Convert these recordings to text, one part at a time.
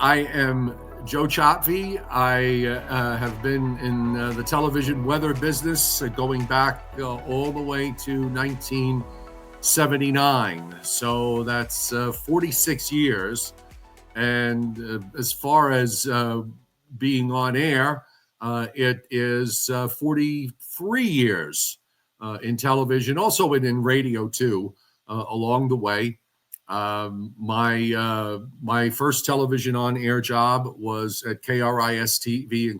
I am Joe Cioffi. I have been in the television weather business going back all the way to 1979. So that's 46 years. And as far as being on air, it is 43 years in television, also in radio too, along the way. My first television on air job was at KRIS TV in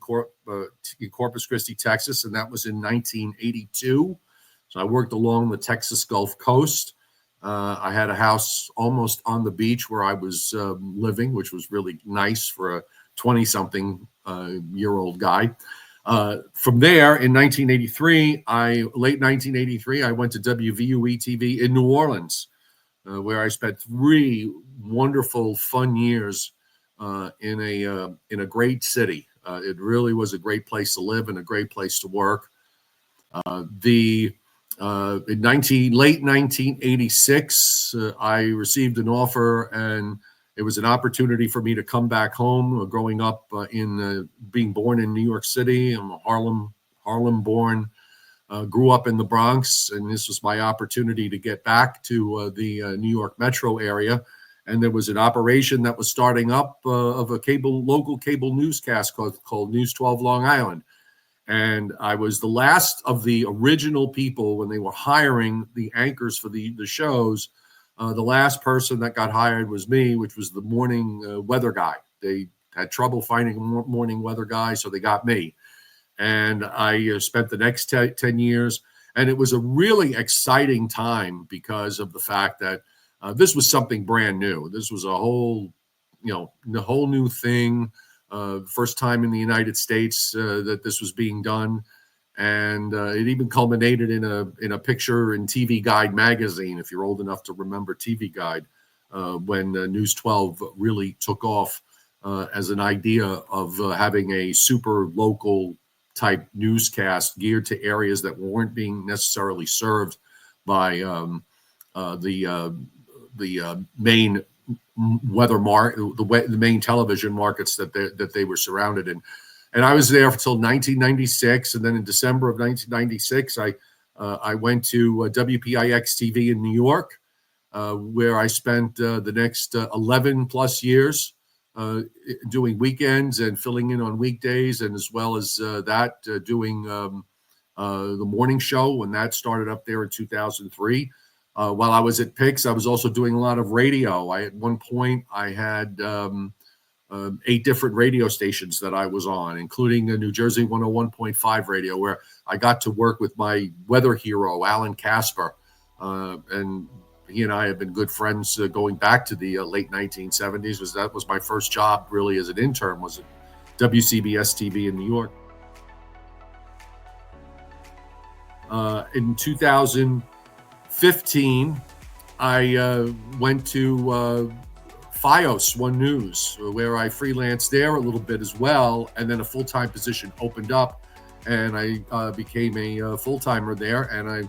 Corpus Christi, Texas, and that was in 1982. So I worked along the Texas Gulf Coast. I had a house almost on the beach where I was living, which was really nice for a 20-something year-old guy. From there, in 1983, late 1983, I went to WVUE TV in New Orleans, where I spent 3 wonderful, fun years in a great city. It really was a great place to live and a great place to work. In late 1986, I received an offer, and it was an opportunity for me to come back home. Growing up being born in New York City, I'm a Harlem born. Grew up in the Bronx, and this was my opportunity to get back to the New York metro area. And there was an operation that was starting up of a local cable newscast called News 12 Long Island. And I was the last of the original people when they were hiring the anchors for the shows. The last person that got hired was me, which was the morning weather guy. They had trouble finding a morning weather guy, so they got me. And I spent the next 10 years, and it was a really exciting time because of the fact that this was something brand new. This was a whole new thing. First time in the United States that this was being done, and it even culminated in a picture in TV Guide magazine, if you're old enough to remember TV Guide, when News 12 really took off as an idea of having a super local type newscast geared to areas that weren't being necessarily served by the main the main television markets that they were surrounded in. And I was there until 1996, and then in December of 1996, I went to WPIX TV in New York, where I spent the next 11 plus years. Doing weekends and filling in on weekdays, and as well as doing the morning show when that started up there in 2003. While I was at PIX, I was also doing a lot of radio. At one point, I had 8 different radio stations that I was on, including a New Jersey 101.5 radio, where I got to work with my weather hero, Alan Casper, and he and I have been good friends going back to the late 1970s, because that was my first job really as an intern, was at WCBS TV in New York. In 2015, I went to FiOS One News, where I freelanced there a little bit as well, and then a full-time position opened up, and I became a full-timer there, and I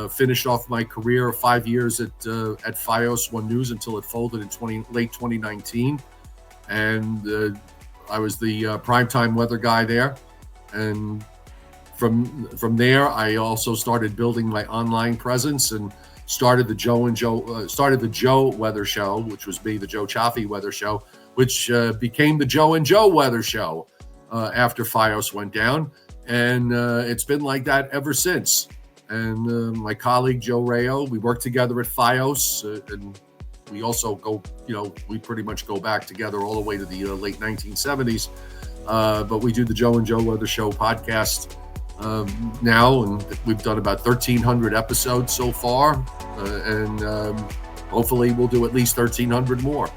finished off my career of 5 years at FiOS One News until it folded in late 2019. And I was the primetime weather guy there. And from there, I also started building my online presence and started the Joe Weather Show, which was me, the Joe Cioffi Weather Show, which became the Joe and Joe Weather Show after FiOS went down. And it's been like that ever since. And my colleague, Joe Rayo, we work together at FiOS, and we also we pretty much go back together all the way to the late 1970s. But we do the Joe and Joe Weather Show podcast now, and we've done about 1,300 episodes so far. And hopefully we'll do at least 1,300 more.